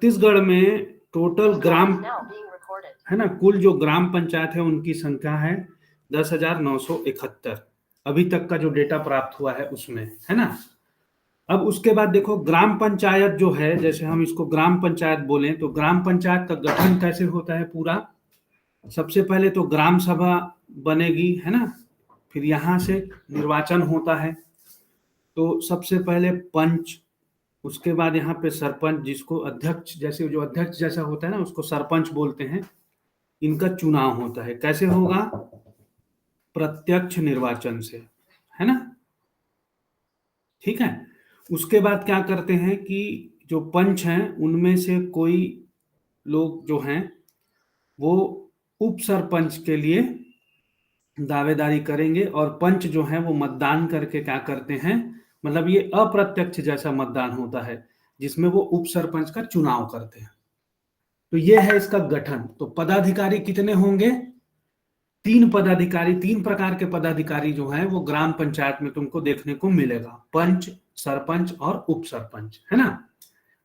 छत्तीसगढ़ में टोटल ग्राम है ना, कुल जो ग्राम पंचायत है उनकी संख्या है 10,971 अभी तक का जो डेटा प्राप्त हुआ है उसमें, है ना। अब उसके बाद देखो ग्राम पंचायत जो है, जैसे हम इसको ग्राम पंचायत बोलें तो ग्राम पंचायत का गठन कैसे होता है पूरा। सबसे पहले तो ग्राम सभा बनेगी, है ना, फिर यहाँ से निर्वाचन होता है। तो सबसे पहले पंच, उसके बाद यहाँ पे सरपंच, जिसको अध्यक्ष, जैसे जो अध्यक्ष जैसा होता है ना उसको सरपंच बोलते हैं। इनका चुनाव होता है, कैसे होगा, प्रत्यक्ष निर्वाचन से, है ना। ठीक है। उसके बाद क्या करते हैं कि जो पंच हैं उनमें से कोई लोग जो हैं वो उप सरपंच के लिए दावेदारी करेंगे, और पंच जो है वो मतदान करके क्या करते हैं, मतलब ये अप्रत्यक्ष जैसा मतदान होता है जिसमें वो उप सरपंच का चुनाव करते हैं। तो ये है इसका गठन। तो पदाधिकारी कितने होंगे, 3 पदाधिकारी, 3 प्रकार के पदाधिकारी जो हैं वो ग्राम पंचायत में तुमको देखने को मिलेगा, पंच, सरपंच और उप सरपंच, है ना।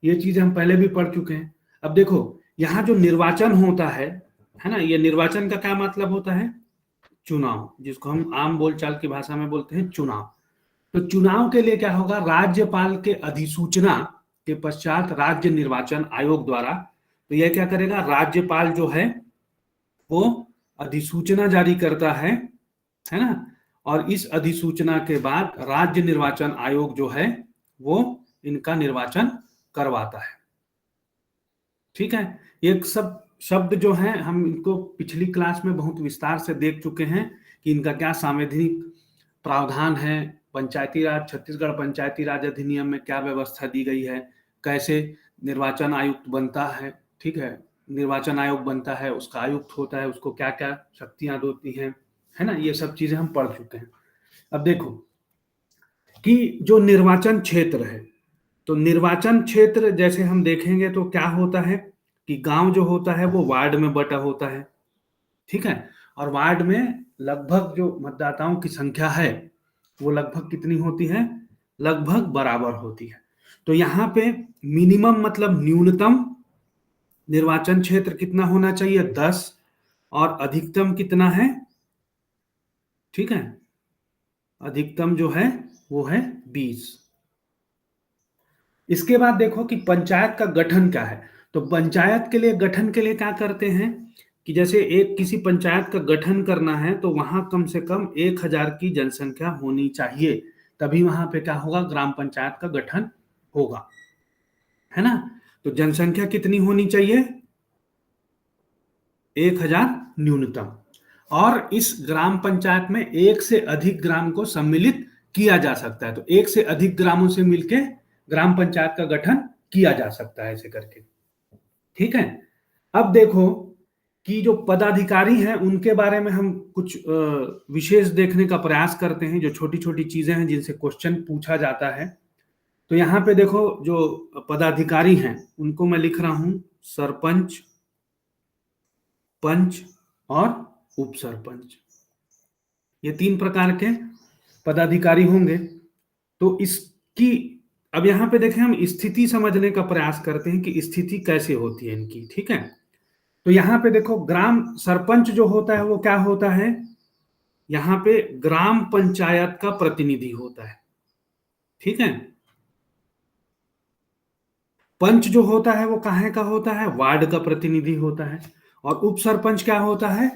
ये चीज हम पहले भी पढ़ चुके हैं। अब देखो यहाँ जो निर्वाचन होता है ना, ये निर्वाचन का क्या मतलब होता है, चुनाव, जिसको हम आम बोलचाल की भाषा में बोलते हैं चुनाव। तो चुनाव के लिए क्या होगा, राज्यपाल के अधिसूचना के पश्चात राज्य निर्वाचन आयोग द्वारा, तो यह क्या करेगा, राज्यपाल जो है वो अधिसूचना जारी करता है ना, और इस अधिसूचना के बाद राज्य निर्वाचन आयोग जो है वो इनका निर्वाचन करवाता है। ठीक है। ये सब शब्द जो हैं हम इनको पिछली क्लास में बहुत विस्तार से देख चुके हैं कि इनका क्या संवैधानिक प्रावधान है, पंचायती राज, छत्तीसगढ़ पंचायती राज अधिनियम में क्या व्यवस्था दी गई है, कैसे निर्वाचन आयुक्त बनता है, ठीक है, निर्वाचन आयोग बनता है, उसका आयुक्त होता है, उसको क्या क्या शक्तियां होती हैं, है ना, ये सब चीजें हम पढ़ चुके हैं। अब देखो कि जो निर्वाचन क्षेत्र है, तो निर्वाचन क्षेत्र जैसे हम देखेंगे तो क्या होता है कि गांव जो होता है वो वार्ड में बटा होता है, ठीक है, और वार्ड में लगभग जो मतदाताओं की संख्या है वो लगभग कितनी होती है, लगभग बराबर होती है। तो यहाँ पे मिनिमम मतलब न्यूनतम निर्वाचन क्षेत्र कितना होना चाहिए, 10, और अधिकतम कितना है, ठीक है, अधिकतम जो है वो है 20। इसके बाद देखो कि पंचायत का गठन क्या है। तो पंचायत के लिए गठन के लिए क्या करते हैं कि जैसे एक किसी पंचायत का गठन करना है तो वहां कम से कम 1,000 की जनसंख्या होनी चाहिए, तभी वहां पे क्या होगा, ग्राम पंचायत का गठन होगा, है ना। तो जनसंख्या कितनी होनी चाहिए, 1,000 न्यूनतम, और इस ग्राम पंचायत में एक से अधिक ग्राम को सम्मिलित किया जा सकता है। तो एक से अधिक ग्रामों से मिलके ग्राम पंचायत का गठन किया जा सकता है ऐसे करके, ठीक है। अब देखो कि जो पदाधिकारी हैं उनके बारे में हम कुछ विशेष देखने का प्रयास करते हैं, जो छोटी छोटी चीजें हैं जिनसे क्वेश्चन पूछा जाता है। तो यहाँ पे देखो जो पदाधिकारी हैं उनको मैं लिख रहा हूं, सरपंच, पंच और उप सरपंच, ये 3 प्रकार के पदाधिकारी होंगे। तो इसकी अब यहाँ पे देखें, हम स्थिति समझने का प्रयास करते हैं कि स्थिति कैसे होती है इनकी, ठीक है। तो यहाँ पे देखो ग्राम सरपंच जो होता है वो क्या होता है, यहाँ पे ग्राम पंचायत का प्रतिनिधि होता है, ठीक है। पंच जो होता है वो कहाँ का होता है, वार्ड का प्रतिनिधि होता है। और उप सरपंच क्या होता है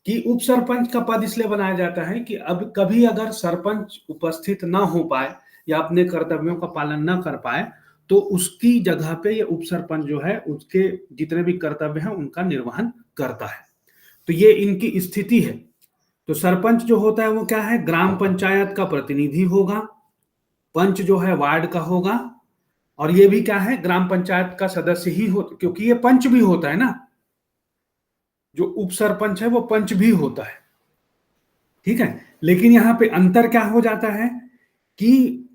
कि उप सरपंच का पद इसलिए बनाया जाता है कि अब कभी अगर सरपंच उपस्थित ना हो पाए या अपने कर्तव्यों का पालन न कर पाए तो उसकी जगह पे ये उप सरपंच जो है उसके जितने भी कर्तव्य हैं उनका निर्वहन करता है। तो ये इनकी स्थिति है। तो सरपंच जो होता है वो क्या है, ग्राम पंचायत का प्रतिनिधि होगा, पंच जो है वार्ड का होगा, और ये भी क्या है, ग्राम पंचायत का सदस्य ही हो, क्योंकि ये पंच भी होता है ना, जो उप सरपंच है वो पंच भी होता है, ठीक है। लेकिन यहां पे अंतर क्या हो जाता है कि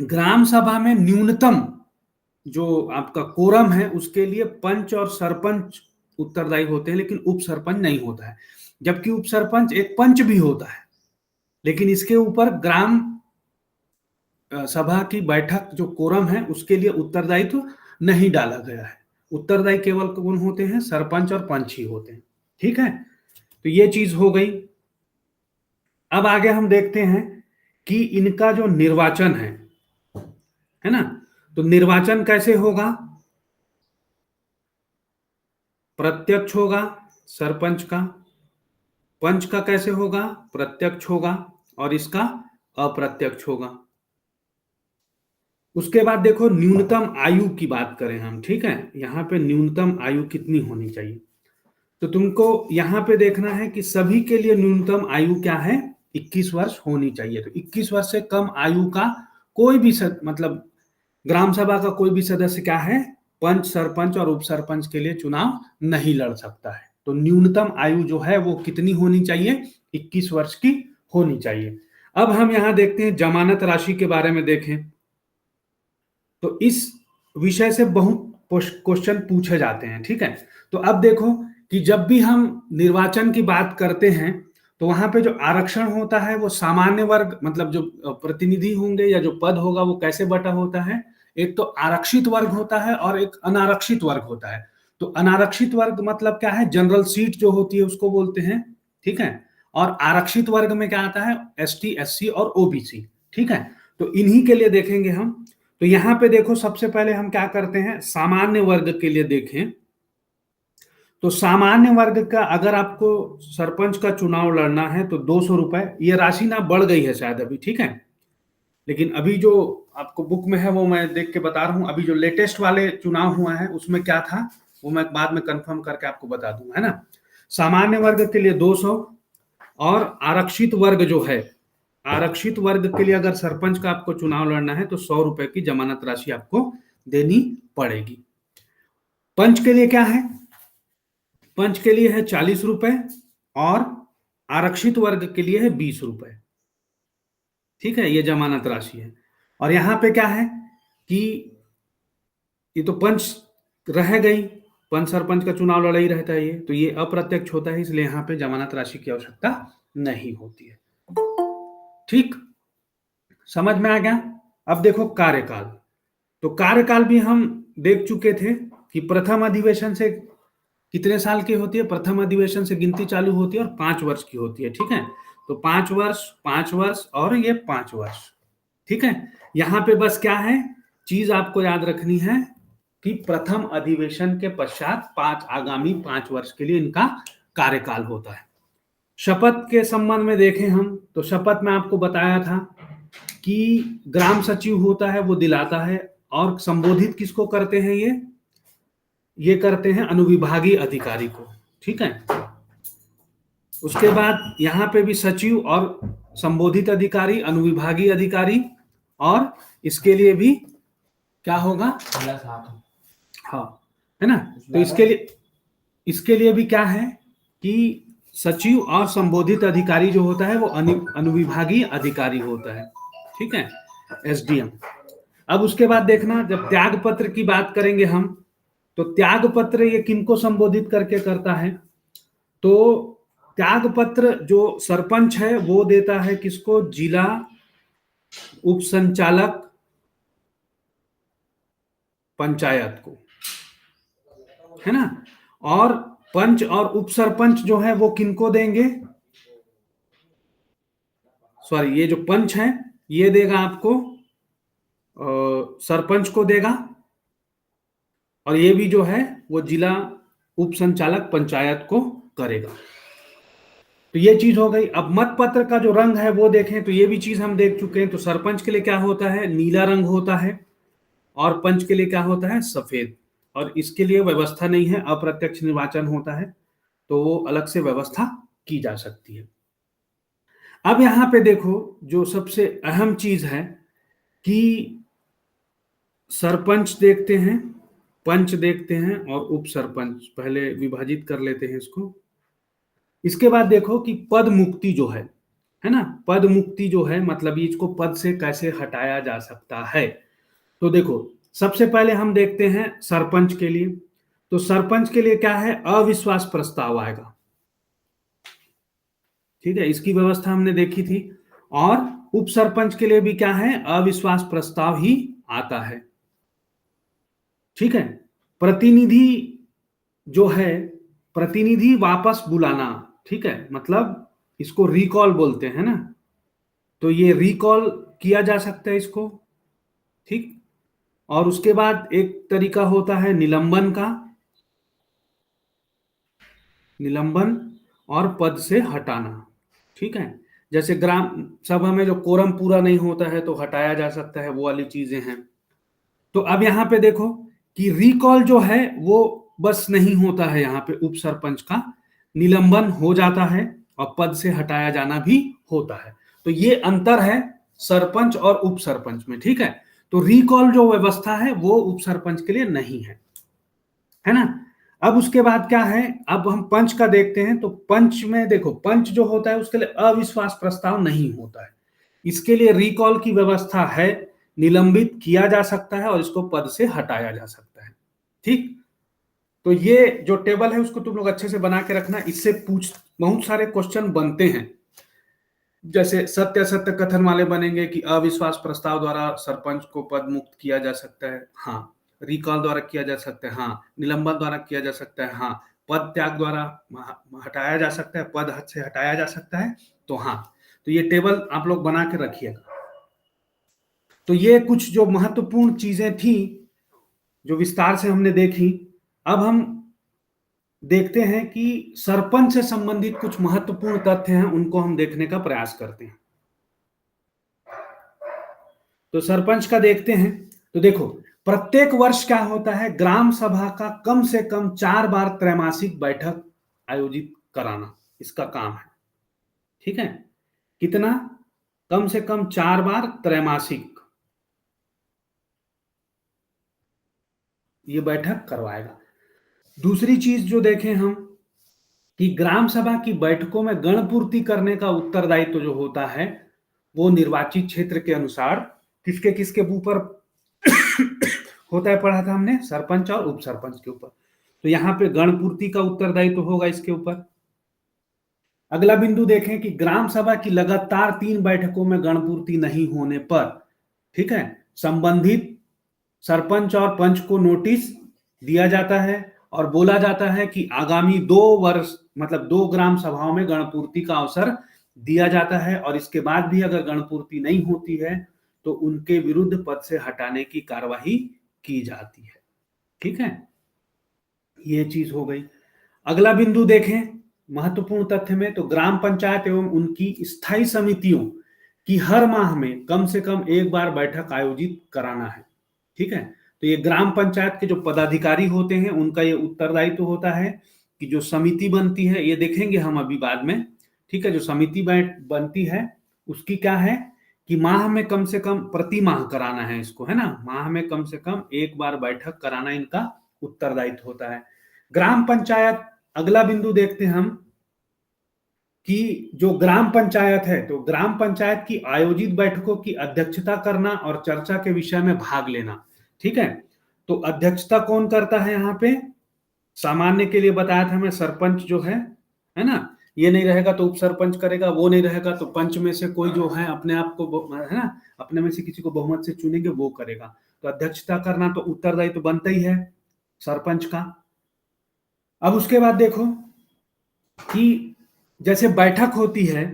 ग्राम सभा में न्यूनतम जो आपका कोरम है उसके लिए पंच और सरपंच उत्तरदायी होते हैं, लेकिन उप सरपंच नहीं होता है। जबकि उप सरपंच एक पंच भी होता है, लेकिन इसके ऊपर ग्राम सभा की बैठक जो कोरम है उसके लिए उत्तरदायित्व नहीं डाला गया है। उत्तरदायी केवल कौन होते हैं? सरपंच और पंच ही होते हैं। ठीक है, तो ये चीज हो गई। अब आगे हम देखते हैं कि इनका जो निर्वाचन है ना, तो निर्वाचन कैसे होगा? प्रत्यक्ष होगा सरपंच का, पंच का कैसे होगा? प्रत्यक्ष होगा, और इसका अप्रत्यक्ष होगा। उसके बाद देखो न्यूनतम आयु की बात करें हम, ठीक है, यहां पे न्यूनतम आयु कितनी होनी चाहिए? तो तुमको यहां पे देखना है कि सभी के लिए न्यूनतम आयु क्या है? 21 वर्ष होनी चाहिए। तो 21 वर्ष से कम आयु का कोई भी मतलब ग्राम सभा का कोई भी सदस्य क्या है? पंच, सरपंच और उप सरपंच के लिए चुनाव नहीं लड़ सकता है। तो न्यूनतम आयु जो है वो कितनी होनी चाहिए? 21 वर्ष की होनी चाहिए। अब हम यहां देखते हैं जमानत राशि के बारे में देखें, तो इस विषय से बहुत क्वेश्चन पूछे जाते हैं। ठीक है, तो अब देखो कि जब भी हम निर्वाचन की बात करते हैं तो वहां पे जो आरक्षण होता है वो सामान्य वर्ग, मतलब जो प्रतिनिधि होंगे या जो पद होगा वो कैसे बटा होता है? एक तो आरक्षित वर्ग होता है और एक अनारक्षित वर्ग होता है। तो अनारक्षित वर्ग मतलब क्या है? जनरल सीट जो होती है उसको बोलते हैं। ठीक है, और आरक्षित वर्ग में क्या आता है? एसटी, एससी और ओबीसी। ठीक है, तो इन्हीं के लिए देखेंगे हम। तो यहां पे देखो सबसे पहले हम क्या करते हैं, सामान्य वर्ग के लिए देखें। तो सामान्य वर्ग का अगर आपको सरपंच का चुनाव लड़ना है तो 200 रुपए, ये राशि ना बढ़ गई है शायद अभी, ठीक है, लेकिन अभी जो आपको बुक में है वो मैं देख के बता रहा हूं। अभी जो लेटेस्ट वाले चुनाव हुआ है उसमें क्या था वो मैं बाद में कंफर्म करके आपको बता दूंगा, है ना। सामान्य वर्ग के लिए 200, और आरक्षित वर्ग जो है, आरक्षित वर्ग के लिए अगर सरपंच का आपको चुनाव लड़ना है तो 100 रुपए की जमानत राशि आपको देनी पड़ेगी। पंच के लिए क्या है? पंच के लिए है 40 रुपए, और आरक्षित वर्ग के लिए है 20 रुपए। ठीक है, ये जमानत राशि है। और यहां पे क्या है कि ये तो पंच रह गई, पंच सरपंच का चुनाव लड़ा ही रहता है, ये तो ये अप्रत्यक्ष होता है, इसलिए यहां पे जमानत राशि की आवश्यकता नहीं होती है। ठीक, समझ में आ गया। अब देखो कार्यकाल, तो कार्यकाल भी हम देख चुके थे कि प्रथम अधिवेशन से कितने साल की होती है? प्रथम अधिवेशन से गिनती चालू होती है और 5 वर्ष की होती है। ठीक है, तो 5 वर्ष, 5 वर्ष और ये 5 वर्ष। ठीक है, यहां पे बस क्या है चीज आपको याद रखनी है कि प्रथम अधिवेशन के पश्चात आगामी 5 वर्ष के लिए इनका कार्यकाल होता है। शपथ के संबंध में देखें हम, तो शपथ में आपको बताया था कि ग्राम सचिव होता है वो दिलाता है, और संबोधित किसको करते हैं? ये करते हैं अनुविभागीय अधिकारी को। ठीक है, उसके बाद यहां पे भी सचिव और संबोधित अधिकारी, अनुविभागीय अधिकारी, और इसके लिए भी क्या होगा? हाँ, है ना। तो इसके लिए भी क्या है कि सचिव और संबोधित अधिकारी जो होता है वो अनुविभागीय अधिकारी होता है। ठीक है, एसडीएम। अब उसके बाद देखना, जब त्याग पत्र की बात करेंगे हम, तो त्याग पत्र ये किनको संबोधित करके करता है? तो त्याग पत्र जो सरपंच है वो देता है किसको? जिला उप संचालक पंचायत को, है ना। और पंच और उप सरपंच जो है वो किनको देंगे? सॉरी, ये जो पंच है ये देगा आपको सरपंच को देगा, और ये भी जो है वो जिला उप संचालक पंचायत को करेगा। तो ये चीज हो गई। अब मत पत्र का जो रंग है वो देखें, तो ये भी चीज हम देख चुके हैं। तो सरपंच के लिए क्या होता है? नीला रंग होता है, और पंच के लिए क्या होता है? सफेद। और इसके लिए व्यवस्था नहीं है, अप्रत्यक्ष निर्वाचन होता है, तो वो अलग से व्यवस्था की जा सकती है। अब यहां पे देखो जो सबसे अहम चीज है कि सरपंच देखते हैं, पंच देखते हैं, और उप सरपंच पहले विभाजित कर लेते हैं इसको। इसके बाद देखो कि पद मुक्ति जो है ना, पद मुक्ति जो है मतलब इसको पद से कैसे हटाया जा सकता है। तो देखो सबसे पहले हम देखते हैं सरपंच के लिए। तो सरपंच के लिए क्या है? अविश्वास प्रस्ताव आएगा। ठीक है, इसकी व्यवस्था हमने देखी थी। और उप सरपंच के लिए भी क्या है? अविश्वास प्रस्ताव ही आता है। ठीक है, प्रतिनिधि जो है, प्रतिनिधि वापस बुलाना, ठीक है, मतलब इसको रिकॉल बोलते हैं ना, तो ये रिकॉल किया जा सकता है इसको, ठीक। और उसके बाद एक तरीका होता है निलंबन का, निलंबन और पद से हटाना, ठीक है। जैसे ग्राम सभा में जो कोरम पूरा नहीं होता है तो हटाया जा सकता है, वो वाली चीजें हैं। तो अब यहां पे देखो कि रिकॉल जो है वो बस नहीं होता है, यहां पे उप सरपंच का निलंबन हो जाता है और पद से हटाया जाना भी होता है। तो ये अंतर है सरपंच और उप सरपंच में, ठीक है। तो रिकॉल जो व्यवस्था है वो उप सरपंच के लिए नहीं है ना। अब उसके बाद क्या है, अब हम पंच का देखते हैं। तो पंच में देखो, पंच जो होता है उसके लिए अविश्वास प्रस्ताव नहीं होता है, इसके लिए रिकॉल की व्यवस्था है, निलंबित किया जा सकता है और इसको पद से हटाया जा सकता है, ठीक। तो ये जो टेबल है उसको तुम लोग अच्छे से बना के रखना, इससे बहुत सारे क्वेश्चन बनते हैं। जैसे सत्य असत्य कथन वाले बनेंगे कि अविश्वास प्रस्ताव द्वारा सरपंच को पद मुक्त किया जा सकता है, हाँ। रिकॉल द्वारा किया जा सकता है, हाँ। निलंबन द्वारा किया जा सकता है, हाँ। पद त्याग द्वारा हटाया जा सकता है, पद से हटाया जा सकता है, तो हाँ। तो ये टेबल आप लोग बना के रखिएगा। तो ये कुछ जो महत्वपूर्ण चीजें थी जो विस्तार से हमने देखी। अब हम देखते हैं कि सरपंच से संबंधित कुछ महत्वपूर्ण तथ्य हैं, उनको हम देखने का प्रयास करते हैं। तो सरपंच का देखते हैं। तो देखो, प्रत्येक वर्ष क्या होता है, ग्राम सभा का कम से कम 4 बार त्रैमासिक बैठक आयोजित कराना इसका काम है, ठीक है। कितना? कम से कम 4 बार त्रैमासिक ये बैठक करवाएगा। दूसरी चीज जो देखें हम कि ग्राम सभा की बैठकों में गणपूर्ति करने का उत्तरदायित्व जो होता है वो निर्वाचित क्षेत्र के अनुसार किसके किसके ऊपर होता है, पढ़ा था हमने, सरपंच और उप सरपंच के ऊपर। तो यहाँ पे गणपूर्ति का उत्तरदायित्व होगा इसके ऊपर। अगला बिंदु देखें कि ग्राम सभा की लगातार 3 बैठकों में गणपूर्ति नहीं होने पर, ठीक है, संबंधित सरपंच और पंच को नोटिस दिया जाता है और बोला जाता है कि आगामी 2 वर्ष मतलब 2 ग्राम सभाओं में गणपूर्ति का अवसर दिया जाता है, और इसके बाद भी अगर गणपूर्ति नहीं होती है तो उनके विरुद्ध पद से हटाने की कार्यवाही की जाती है, ठीक है। ये चीज हो गई। अगला बिंदु देखें महत्वपूर्ण तथ्य में, तो ग्राम पंचायत एवं उनकी स्थायी समितियों की हर माह में कम से कम 1 बार बैठक आयोजित कराना है, ठीक है। तो ये ग्राम पंचायत के जो पदाधिकारी होते हैं उनका ये उत्तरदायित्व होता है कि जो समिति बनती है, ये देखेंगे हम अभी बाद में, ठीक है। जो समिति बनती है उसकी क्या है कि माह में कम से कम, प्रति माह कराना है इसको, है ना, माह में कम से कम 1 बार बैठक कराना इनका उत्तरदायित्व होता है। ग्राम पंचायत, अगला बिंदु देखते हैं हम कि जो ग्राम पंचायत है, तो ग्राम पंचायत की आयोजित बैठकों की अध्यक्षता करना और चर्चा के विषय में भाग लेना, ठीक है। तो अध्यक्षता कौन करता है यहाँ पे? सामान्य के लिए बताया था मैं, सरपंच जो है ना, ये नहीं रहेगा तो उप सरपंच करेगा, वो नहीं रहेगा तो पंच में से कोई जो है अपने आप को, है ना, अपने में से किसी को बहुमत से चुनेंगे वो करेगा। तो अध्यक्षता करना तो उत्तरदायित्व तो बनता ही है सरपंच का। अब उसके बाद देखो कि जैसे बैठक होती है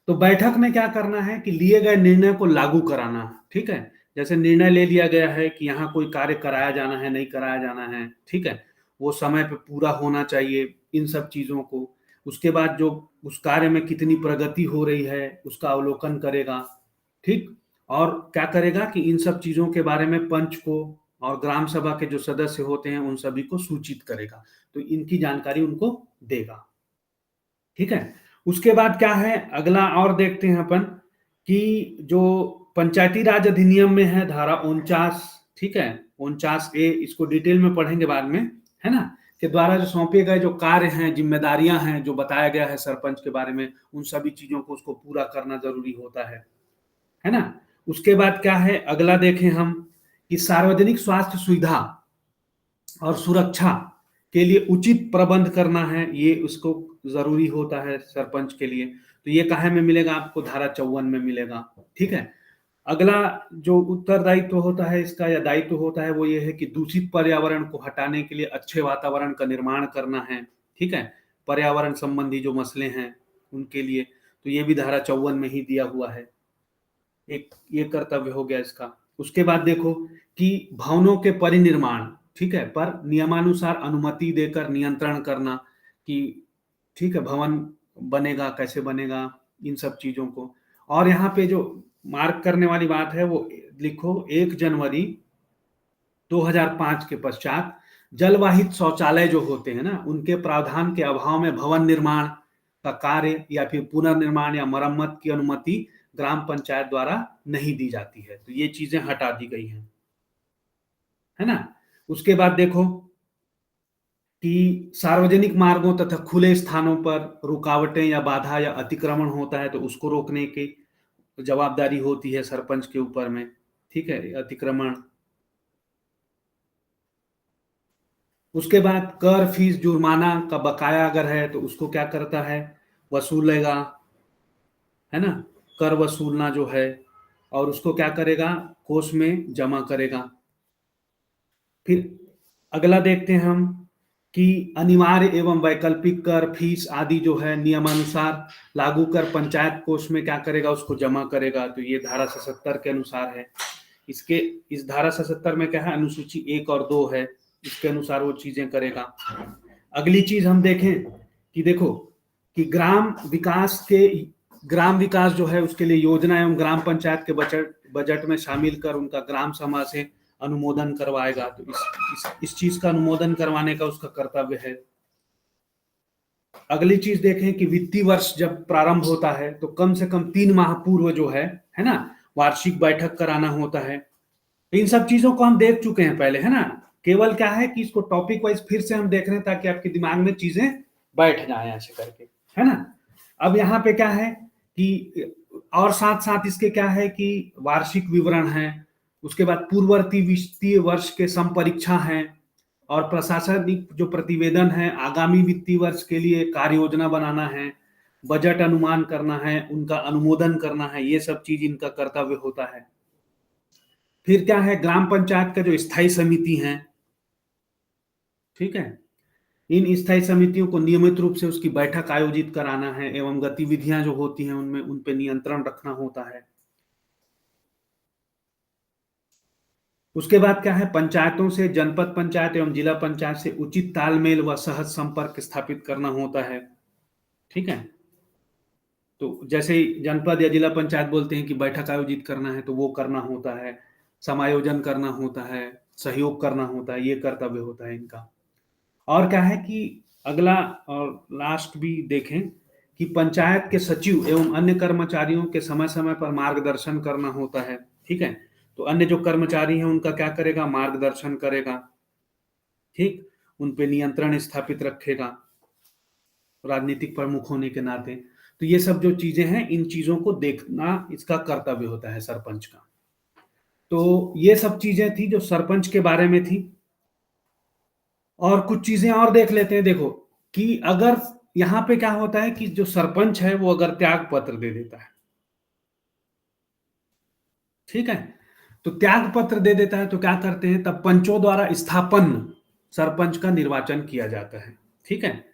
तो बैठक में क्या करना है कि लिए गए निर्णय को लागू कराना, ठीक है। जैसे निर्णय ले लिया गया है कि यहाँ कोई कार्य कराया जाना है, नहीं कराया जाना है, ठीक है, वो समय पे पूरा होना चाहिए, इन सब चीजों को। उसके बाद जो उस कार्य में कितनी प्रगति हो रही है उसका अवलोकन करेगा, ठीक। और क्या करेगा कि इन सब चीजों के बारे में पंच को और ग्राम सभा के जो सदस्य होते हैं उन सभी को सूचित करेगा, तो इनकी जानकारी उनको देगा, ठीक है। उसके बाद क्या है, अगला और देखते हैं अपन कि जो पंचायती राज अधिनियम में है धारा 49, ठीक है, 49A, इसको डिटेल में पढ़ेंगे बाद में, है ना, के द्वारा जो सौंपे गए जो कार्य हैं, जिम्मेदारियां हैं, जो बताया गया है सरपंच के बारे में, उन सभी चीजों को उसको पूरा करना जरूरी होता है ना। उसके बाद क्या है, अगला देखें हम कि सार्वजनिक स्वास्थ्य सुविधा और सुरक्षा के लिए उचित प्रबंध करना है, ये उसको जरूरी होता है सरपंच के लिए। तो ये कहाँ में मिलेगा आपको? धारा 54 में मिलेगा, ठीक है। अगला जो उत्तरदायित्व होता है इसका या दायित्व होता है वो ये है कि दूषित पर्यावरण को हटाने के लिए अच्छे वातावरण का निर्माण करना है। ठीक है, पर्यावरण संबंधी जो मसले हैं उनके लिए, तो ये भी धारा 54 में ही दिया हुआ है। एक ये कर्तव्य हो गया इसका। उसके बाद देखो कि भवनों के परिनिर्माण, ठीक है, पर नियमानुसार अनुमति देकर नियंत्रण करना कि ठीक है भवन बनेगा कैसे बनेगा, इन सब चीजों को। और यहाँ पे जो मार्क करने वाली बात है वो लिखो 1 जनवरी 2005 के पश्चात जलवाहित शौचालय जो होते हैं ना उनके प्रावधान के अभाव में भवन निर्माण का कार्य या फिर पुनर्निर्माण या मरम्मत की अनुमति ग्राम पंचायत द्वारा नहीं दी जाती है, तो ये चीजें हटा दी गई हैं, है ना। उसके बाद देखो कि सार्वजनिक मार्गों तथा खुले स्थानों पर रुकावटें या बाधा या अतिक्रमण होता है तो उसको रोकने की जवाबदारी होती है सरपंच के ऊपर में। ठीक है, अतिक्रमण। उसके बाद कर फीस जुर्माना का बकाया अगर है तो उसको क्या करता है, वसूलेगा, है ना, कर वसूलना जो है, और उसको क्या करेगा, कोष में जमा करेगा। फिर अगला देखते हैं हम कि अनिवार्य एवं वैकल्पिक कर फीस आदि जो है नियमानुसार लागू कर पंचायत कोष में क्या करेगा, उसको जमा करेगा। तो ये धारा 77 के अनुसार है। इसके इस धारा 77 में क्या है, अनुसूची 1 और 2 है, इसके अनुसार वो चीजें करेगा। अगली चीज हम देखें कि देखो कि ग्राम विकास जो है उसके लिए योजना एवं ग्राम पंचायत के बजट में शामिल कर उनका ग्राम सभा से अनुमोदन करवाएगा। तो इस चीज का अनुमोदन करवाने का उसका कर्तव्य है। अगली चीज देखें कि वित्तीय वर्ष जब प्रारंभ होता है तो कम से कम 3 माह पूर्व जो है ना, वार्षिक बैठक कराना होता है। इन सब चीजों को हम देख चुके हैं पहले, है ना। केवल क्या है कि इसको टॉपिक वाइज फिर से हम देख रहे हैं ताकि आपके दिमाग में चीजें बैठ जाए ऐसे करके, है ना। अब यहाँ पे क्या है कि और साथ साथ इसके क्या है कि वार्षिक विवरण है, उसके बाद पूर्ववर्ती वित्तीय वर्ष के संपरीक्षा हैं, और प्रशासनिक जो प्रतिवेदन है, आगामी वित्तीय वर्ष के लिए कार्य योजना बनाना है, बजट अनुमान करना है, उनका अनुमोदन करना है, ये सब चीज इनका कर्तव्य होता है। फिर क्या है, ग्राम पंचायत का जो स्थायी समिति है, ठीक है, इन स्थायी समितियों को नियमित रूप से उसकी बैठक आयोजित कराना है एवं गतिविधियां जो होती हैं उनमें उन पे नियंत्रण रखना होता है। उसके बाद क्या है, पंचायतों से जनपद पंचायत एवं जिला पंचायत से उचित तालमेल व सहज संपर्क स्थापित करना होता है। ठीक है, तो जैसे ही जनपद या जिला पंचायत बोलते हैं कि बैठक आयोजित करना है तो वो करना होता है, समायोजन करना होता है, सहयोग करना होता है, ये कर्तव्य होता है इनका। और क्या है कि अगला और लास्ट भी देखें कि पंचायत के सचिव एवं अन्य कर्मचारियों के समय समय पर मार्गदर्शन करना होता है। ठीक है, तो अन्य जो कर्मचारी हैं उनका क्या करेगा, मार्गदर्शन करेगा, ठीक, उन पे नियंत्रण स्थापित रखेगा राजनीतिक प्रमुख होने के नाते। तो ये सब जो चीजें हैं इन चीजों को देखना इसका कर्तव्य होता है सरपंच का। तो ये सब चीजें थी जो सरपंच के बारे में थी। और कुछ चीजें और देख लेते हैं। देखो कि अगर यहाँ पे क्या होता है कि जो सरपंच है वो अगर त्याग पत्र दे देता है, ठीक है, तो त्याग पत्र दे देता है तो क्या करते हैं, तब पंचों द्वारा स्थापन सरपंच का निर्वाचन किया जाता है। ठीक है,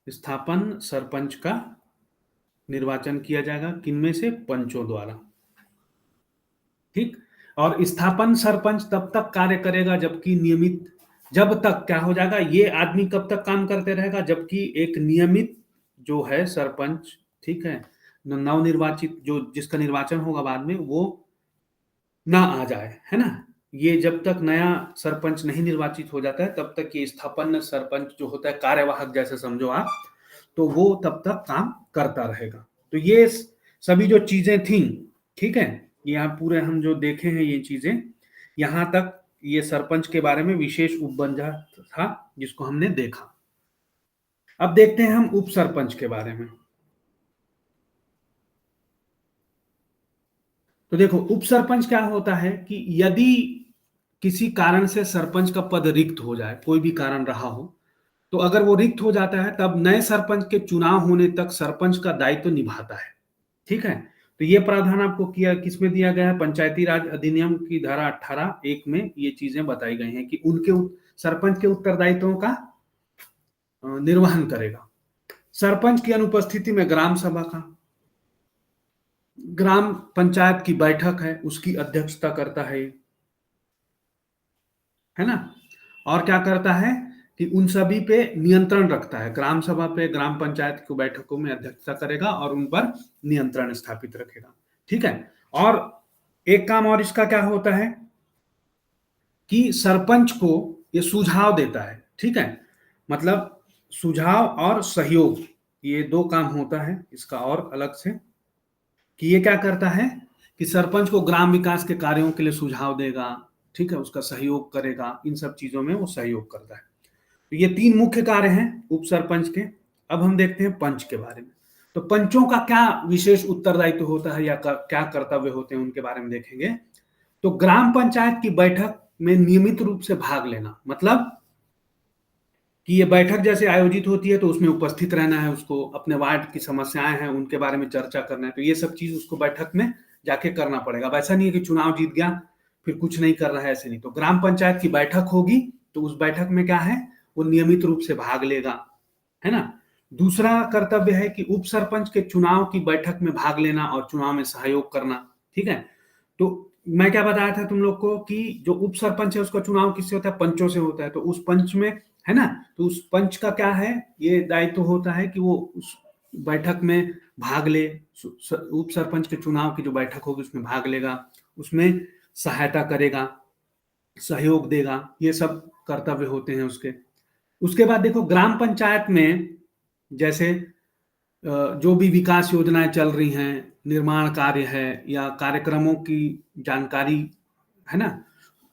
स्थापन सरपंच का निर्वाचन किया जाएगा, किनमें से, पंचों द्वारा। ठीक, और स्थापन सरपंच तब तक कार्य करेगा जबकि नियमित, जब तक क्या हो जाएगा, ये आदमी कब तक काम करते रहेगा, जबकि एक नियमित जो है सरपंच, ठीक है, नवनिर्वाचित जो जिसका निर्वाचन होगा बाद में वो ना आ जाए, है ना। ये जब तक नया सरपंच नहीं निर्वाचित हो जाता है तब तक ये स्थापन सरपंच जो होता है, कार्यवाहक जैसे समझो आप, तो वो तब तक काम करता रहेगा। तो ये सभी जो चीजें थी, ठीक है, यहाँ पूरे हम जो देखे हैं ये चीजें, यहां तक ये सरपंच के बारे में विशेष उपबंधा था जिसको हमने देखा। अब देखते हैं हम उप सरपंच के बारे में। तो देखो उप सरपंच क्या होता है कि यदि किसी कारण से सरपंच का पद रिक्त हो जाए, कोई भी कारण रहा हो, तो अगर वो रिक्त हो जाता है तब नए सरपंच के चुनाव होने तक सरपंच का दायित्व निभाता है। ठीक है। तो ये प्रावधान आपको किया किसमें दिया गया है, पंचायती राज अधिनियम की धारा 18(1) में ये चीजें बताई गई हैं कि उनके सरपंच के उत्तरदायित्वों का निर्वहन करेगा। सरपंच की अनुपस्थिति में ग्राम सभा का, ग्राम पंचायत की बैठक है उसकी अध्यक्षता करता है ना। और क्या करता है कि उन सभी पे नियंत्रण रखता है, ग्राम सभा पे, ग्राम पंचायत की बैठकों में अध्यक्षता करेगा और उन पर नियंत्रण स्थापित रखेगा। ठीक है। और एक काम और इसका क्या होता है कि सरपंच को ये सुझाव देता है। ठीक है, मतलब सुझाव और सहयोग, ये दो काम होता है इसका और अलग से, कि ये क्या करता है कि सरपंच को ग्राम विकास के कार्यों के लिए सुझाव देगा, ठीक है, उसका सहयोग करेगा, इन सब चीजों में वो सहयोग करता है। तो ये 3 मुख्य कार्य हैं उप सरपंच के। अब हम देखते हैं पंच के बारे में। तो पंचों का क्या विशेष उत्तरदायित्व होता है या क्या कर्तव्य होते हैं उनके बारे में देखेंगे। तो ग्राम पंचायत की बैठक में नियमित रूप से भाग लेना, मतलब कि ये बैठक जैसे आयोजित होती है तो उसमें उपस्थित रहना है, उसको अपने वार्ड की समस्याएं हैं उनके बारे में चर्चा करना है, तो ये सब चीज उसको बैठक में जाके करना पड़ेगा। वैसा नहीं है कि चुनाव जीत गया फिर कुछ नहीं कर रहा है, ऐसे नहीं। तो ग्राम पंचायत की बैठक होगी तो उस बैठक में क्या है, वो नियमित रूप से भाग लेगा, है ना। दूसरा कर्तव्य है कि उप सरपंच के चुनाव की बैठक में भाग लेना और चुनाव में सहयोग करना। ठीक है। तो मैं क्या बताया था तुम लोग को कि जो उप सरपंच है उसका चुनाव किससे होता है, पंचों से होता है। तो उस पंच में, है ना, तो उस पंच का क्या है, ये दायित्व होता है कि वो उस बैठक में भाग ले, उप सरपंच के चुनाव की जो बैठक होगी उसमें भाग लेगा, उसमें सहायता करेगा, सहयोग देगा, ये सब कर्तव्य होते हैं उसके। उसके बाद देखो ग्राम पंचायत में जैसे जो भी विकास योजनाएं चल रही हैं, निर्माण कार्य है या कार्यक्रमों की जानकारी, है ना,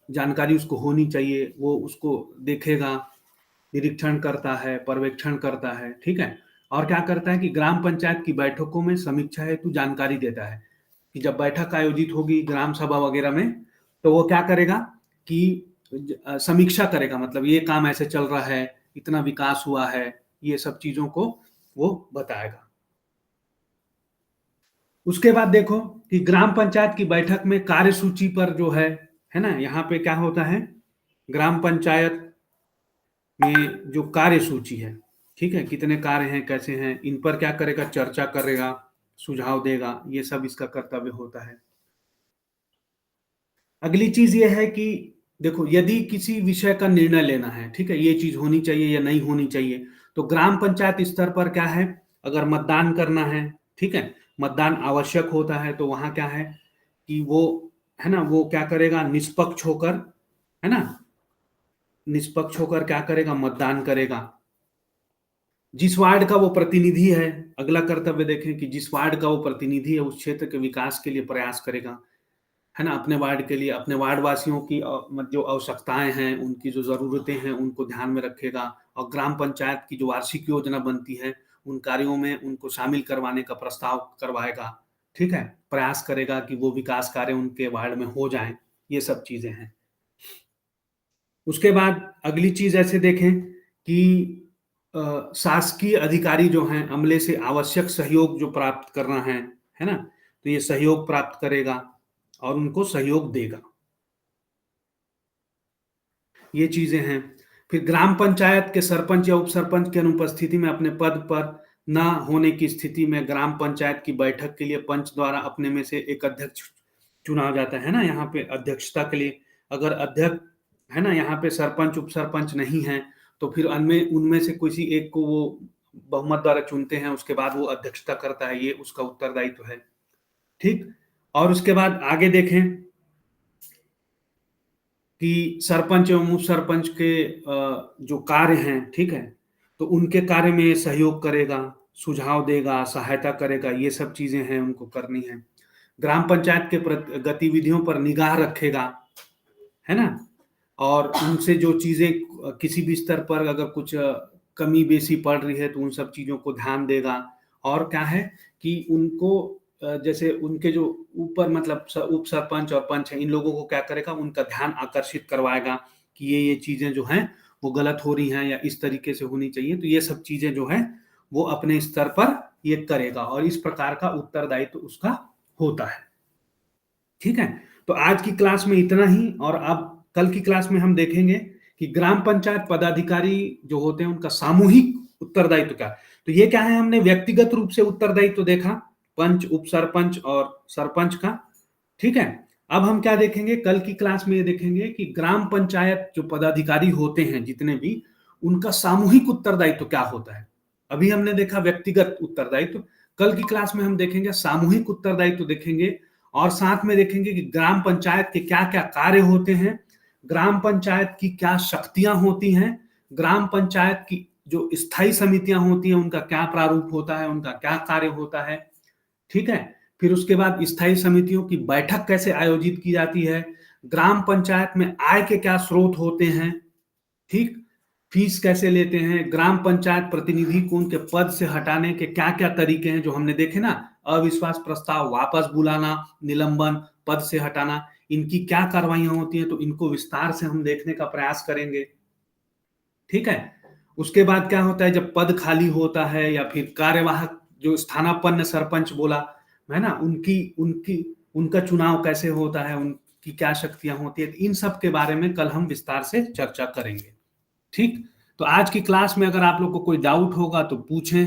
जानकारी उसको होनी चाहिए, वो उसको देखेगा, निरीक्षण करता है, पर्यवेक्षण करता है। ठीक है। और क्या करता है कि ग्राम पंचायत की बैठकों में समीक्षा हेतु जानकारी देता है कि जब बैठक आयोजित होगी ग्राम सभा वगैरह में तो वो क्या करेगा कि समीक्षा करेगा, मतलब ये काम ऐसे चल रहा है, इतना विकास हुआ है, ये सब चीजों को वो बताएगा। उसके बाद देखो कि ग्राम पंचायत की बैठक में कार्यसूची पर जो है ना, यहाँ पे क्या होता है, ग्राम पंचायत में जो कार्यसूची है, ठीक है, कितने कार्य हैं, कैसे हैं, इन पर क्या करेगा, चर्चा करेगा, सुझाव देगा, ये सब इसका कर्तव्य होता है। अगली चीज ये है कि देखो यदि किसी विषय का निर्णय लेना है, ठीक है, ये चीज होनी चाहिए या नहीं होनी चाहिए, तो ग्राम पंचायत स्तर पर क्या है, अगर मतदान करना है, ठीक है, मतदान आवश्यक होता है, तो वहां क्या है कि वो, है ना, वो क्या करेगा, निष्पक्ष होकर, है ना, निष्पक्ष होकर क्या करेगा, मतदान करेगा। जिस वार्ड का वो प्रतिनिधि है, अगला कर्तव्य देखें कि जिस वार्ड का वो प्रतिनिधि है उस क्षेत्र के विकास के लिए प्रयास करेगा, है ना, अपने वार्ड के लिए, अपने वार्ड वासियों की जो आवश्यकताएं हैं, उनकी जो जरूरतें हैं उनको ध्यान में रखेगा और ग्राम पंचायत की जो वार्षिक योजना बनती है उन कार्यों में उनको शामिल करवाने का प्रस्ताव करवाएगा। ठीक है, प्रयास करेगा कि वो विकास कार्य उनके वार्ड में हो जाएं, ये सब चीजें हैं। उसके बाद अगली चीज ऐसे देखें कि शासकीय अधिकारी जो हैं अमले से आवश्यक सहयोग जो प्राप्त करना है ना, तो ये सहयोग प्राप्त करेगा और उनको सहयोग देगा, ये चीजें हैं। फिर ग्राम पंचायत के सरपंच या उप सरपंच की अनुपस्थिति में अपने पद पर न होने की स्थिति में ग्राम पंचायत की बैठक के लिए पंच द्वारा अपने में से एक अध्यक्ष चुना जाता है ना, यहाँ पे अध्यक्षता के लिए अगर अध्यक्ष, है ना, यहाँ पे सरपंच उप सरपंच नहीं है तो फिर उनमें उनमें से किसी एक को वो बहुमत द्वारा चुनते हैं, उसके बाद वो अध्यक्षता करता है, ये उसका उत्तरदायित्व है। ठीक। और उसके बाद आगे देखें कि सरपंच एवं उप सरपंच के जो कार्य हैं, ठीक है, तो उनके कार्य में सहयोग करेगा, सुझाव देगा, सहायता करेगा, ये सब चीजें हैं उनको करनी है। ग्राम पंचायत के गतिविधियों पर निगाह रखेगा, है ना, और उनसे जो चीजें किसी भी स्तर पर अगर कुछ कमी बेसी पड़ रही है तो उन सब चीजों को ध्यान देगा। और क्या है कि उनको जैसे उनके जो ऊपर मतलब उप सरपंच और पंच है, इन लोगों को क्या करेगा, उनका ध्यान आकर्षित करवाएगा कि ये चीजें जो हैं वो गलत हो रही हैं या इस तरीके से होनी चाहिए, तो ये सब चीजें जो है वो अपने स्तर पर ये करेगा और इस प्रकार का उत्तरदायित्व उसका होता है। ठीक है, तो आज की क्लास में इतना ही, और अब कल की क्लास में हम देखेंगे कि ग्राम पंचायत पदाधिकारी जो होते हैं उनका सामूहिक उत्तरदायित्व क्या है। तो ये क्या है, हमने व्यक्तिगत रूप से उत्तरदायित्व देखा, पंच, उप सरपंच और सरपंच का। ठीक है, अब हम क्या देखेंगे कल की क्लास में, ये देखेंगे कि ग्राम पंचायत जो पदाधिकारी होते हैं जितने भी, उनका सामूहिक उत्तरदायित्व क्या होता है। अभी हमने देखा व्यक्तिगत उत्तरदायित्व, कल की क्लास में हम देखेंगे सामूहिक उत्तरदायित्व देखेंगे, और साथ में देखेंगे कि ग्राम पंचायत के क्या क्या कार्य होते हैं, ग्राम पंचायत की क्या शक्तियां होती हैं, ग्राम पंचायत की जो स्थायी समितियां होती हैं उनका क्या प्रारूप होता है, उनका क्या कार्य होता है। ठीक है, फिर उसके बाद स्थायी समितियों की बैठक कैसे आयोजित की जाती है, ग्राम पंचायत में आय के क्या स्रोत होते हैं, ठीक, फीस कैसे लेते हैं, ग्राम पंचायत प्रतिनिधि को उनके पद से हटाने के क्या क्या तरीके हैं जो हमने देखे ना, अविश्वास प्रस्ताव, वापस बुलाना, निलंबन, पद से हटाना, इनकी क्या कार्रवाइयां होती हैं, तो इनको विस्तार से हम देखने का प्रयास करेंगे। ठीक है, उसके बाद क्या होता है जब पद खाली होता है, या फिर कार्यवाहक जो स्थानापन्न सरपंच बोला है ना, उनकी उनकी उनका चुनाव कैसे होता है, उनकी क्या शक्तियां होती है, इन सब के बारे में कल हम विस्तार से चर्चा करेंगे। ठीक, तो आज की क्लास में अगर आप लोग को कोई डाउट होगा तो पूछें।